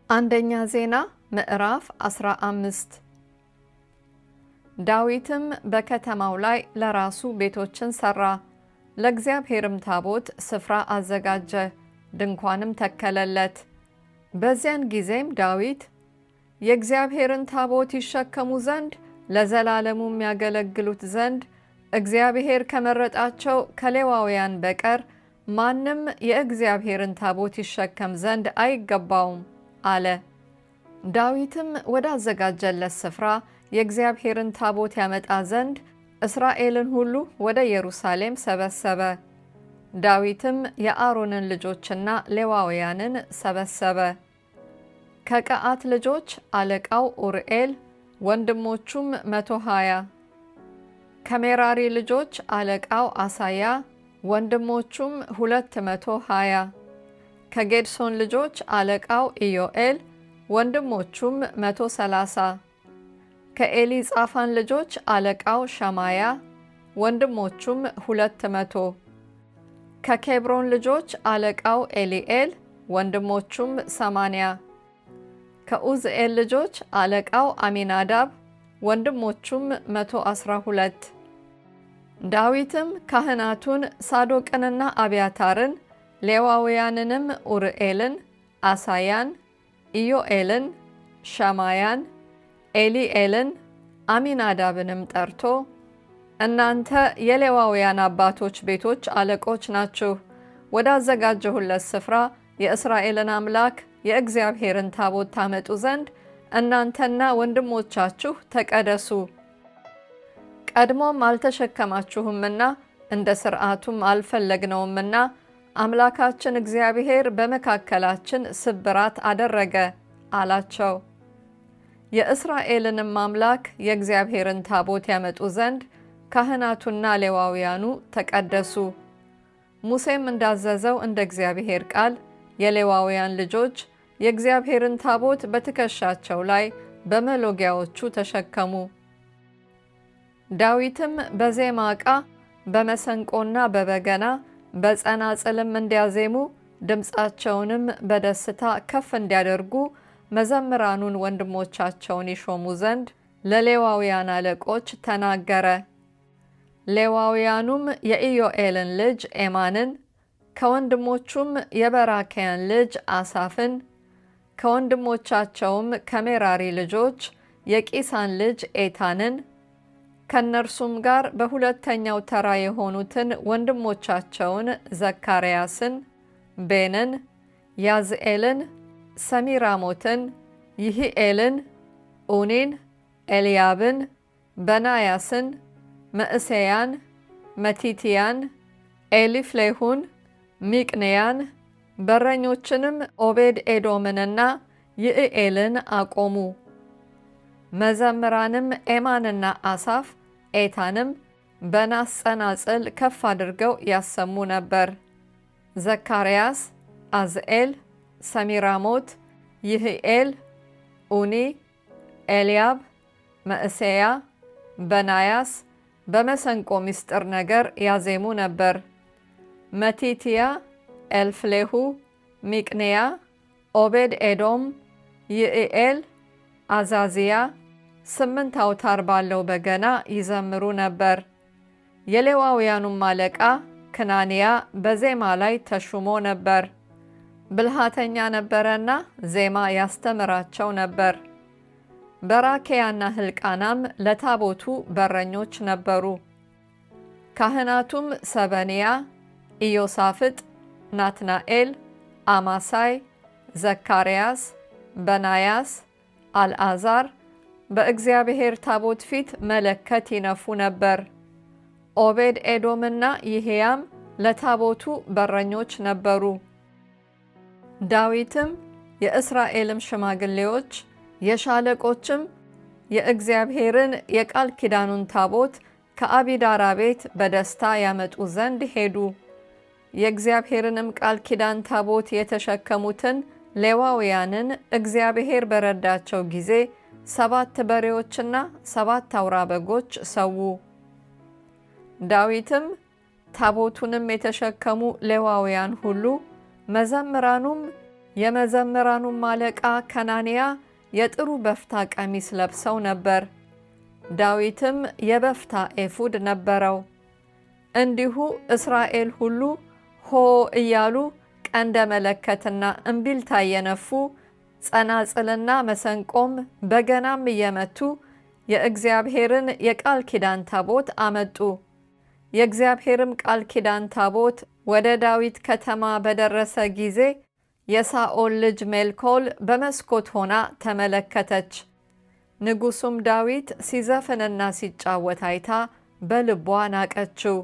አንደኛ ዜና ምዕራፍ 15 ዳዊትም በከተማው ላይ ለራሱ ቤቶችን ሰራ፣ ለእግዚአብሔርም ታቦት ስፍራ አዘጋጀ፣ ድንኳንም ተከለለት። በዚያን ጊዜም ዳዊት የእግዚአብሔርን ታቦት ይሸከሙ ዘንድ ለዘላለሙም ያገለግሉት ዘንድ እግዚአብሔር ከመረጣቸው ከሌዋውያን በቀር ማንም የእግዚአብሔርን ታቦት ይሸከም ዘንድ አይገባውም አለ። ዳዊትም ወዳዘጋጀለት ስፍራ የእግዚአብሔርን ታቦት ያመጣ ዘንድ እስራኤልን ሁሉ ወደ ኢየሩሳሌም ሰበሰበ። ዳዊትም የአሮንን ልጆችና ሌዋውያንን ሰበሰበ። ከቀዓት ልጆች አለቃው ኡርኤል፣ ወንድሞቹም 120። ከሜራሪ ልጆች አለቃው አሳያ፣ ወንድሞቹም 220። ከጌድሶን ልጆች አለቃው ኢዮኤል፣ ወንድሞቹም 130። ከኤሊጻፋን ልጆች አለቃው ሸማያ፣ ወንድሞቹም 200። ከኬብሮን ልጆች አለቃው ኤሊኤል፣ ወንድሞቹም 80። ከኡዝኤል ልጆች አለቃው አሚናዳብ፣ ወንድሞቹም 112። ዳዊትም ካህናቱን ሳዶቅንና አብያታርን፣ ሌዋውያንንም ኡርኤልን፣ አሳያን፣ ኢዮኤልን፣ ሸማያን፣ ኤሊኤልን፣ አሚናዳብንም ጠርቶ እናንተ የሌዋውያን አባቶች ቤቶች አለቆች ናችሁ፣ ወዳዘጋጀሁለት ስፍራ የእስራኤልን አምላክ የእግዚአብሔርን ታቦት ታመጡ ዘንድ እናንተና ወንድሞቻችሁ ተቀደሱ። ቀድሞም አልተሸከማችሁምና እንደ ሥርዓቱም አልፈለግነውምና አምላካችን እግዚአብሔር በመካከላችን ስብራት አደረገ አላቸው። የእስራኤልንም አምላክ የእግዚአብሔርን ታቦት ያመጡ ዘንድ ካህናቱና ሌዋውያኑ ተቀደሱ። ሙሴም እንዳዘዘው እንደ እግዚአብሔር ቃል የሌዋውያን ልጆች የእግዚአብሔርን ታቦት በትከሻቸው ላይ በመሎጊያዎቹ ተሸከሙ። ዳዊትም በዜማ ዕቃ በመሰንቆና በበገና በጸናጽልም እንዲያዜሙ ድምፃቸውንም በደስታ ከፍ እንዲያደርጉ መዘምራኑን ወንድሞቻቸውን ይሾሙ ዘንድ ለሌዋውያን አለቆች ተናገረ። ሌዋውያኑም የኢዮኤልን ልጅ ኤማንን፣ ከወንድሞቹም የበራክያን ልጅ አሳፍን፣ ከወንድሞቻቸውም ከሜራሪ ልጆች የቂሳን ልጅ ኤታንን፣ ከእነርሱም ጋር በሁለተኛው ተራ የሆኑትን ወንድሞቻቸውን ዘካርያስን፣ ቤንን፣ ያዝኤልን፣ ሰሚራሞትን፣ ይሂኤልን፣ ኡኒን፣ ኤልያብን፣ በናያስን፣ መዕሤያን፣ መቲትያን፣ ኤሊፍሌሁን፣ ሚቅንያን፣ በረኞችንም ኦቤድ ኤዶምንና ይዕኤልን አቆሙ። መዘምራንም ኤማንና አሳፍ ኤታንም በናስ ጸናጽል ከፍ አድርገው ያሰሙ ነበር። ዘካርያስ፣ አዝኤል፣ ሰሚራሞት፣ ይህኤል፣ ኡኒ፣ ኤልያብ፣ መዕሤያ፣ በናያስ በመሰንቆ ምስጢር ነገር ያዜሙ ነበር። መቲትያ፣ ኤልፍሌሁ፣ ሚቅንያ፣ ኦቤድ ኤዶም፣ ይዕኤል፣ አዛዚያ 8 አውታር ባለው በገና ይዘምሩ ነበር። የሌዋውያኑም አለቃ ክናንያ በዜማ ላይ ተሹሞ ነበር። ብልሃተኛ ነበረና ዜማ ያስተምራቸው ነበር። በራኬያና ሕልቃናም ለታቦቱ በረኞች ነበሩ። ካህናቱም ሰበንያ፣ ኢዮሳፍጥ፣ ናትናኤል፣ አማሳይ፣ ዘካርያስ፣ በናያስ፣ አልዓዛር በእግዚአብሔር ታቦት ፊት መለከት ይነፉ ነበር። ኦቤድ ኤዶምና ይሄያም ለታቦቱ በረኞች ነበሩ። ዳዊትም የእስራኤልም ሽማግሌዎች የሻለቆችም የእግዚአብሔርን የቃል ኪዳኑን ታቦት ከአቢዳራ ቤት በደስታ ያመጡ ዘንድ ሄዱ። የእግዚአብሔርንም ቃል ኪዳን ታቦት የተሸከሙትን ሌዋውያንን እግዚአብሔር በረዳቸው ጊዜ 7 በሬዎችና 7 አውራ በጎች ሰዉ። ዳዊትም ታቦቱንም የተሸከሙ ሌዋውያን ሁሉ መዘምራኑም የመዘምራኑም አለቃ ከናንያ የጥሩ በፍታ ቀሚስ ለብሰው ነበር። ዳዊትም የበፍታ ኤፉድ ነበረው። እንዲሁ እስራኤል ሁሉ ሆ እያሉ ቀንደ መለከትና እምቢልታ እየነፉ ጸናጽልና መሰንቆም በገናም እየመቱ የእግዚአብሔርን የቃል ኪዳን ታቦት አመጡ። የእግዚአብሔርም ቃል ኪዳን ታቦት ወደ ዳዊት ከተማ በደረሰ ጊዜ የሳኦል ልጅ ሜልኮል በመስኮት ሆና ተመለከተች። ንጉሡም ዳዊት ሲዘፍንና ሲጫወት አይታ በልቧ ናቀችው።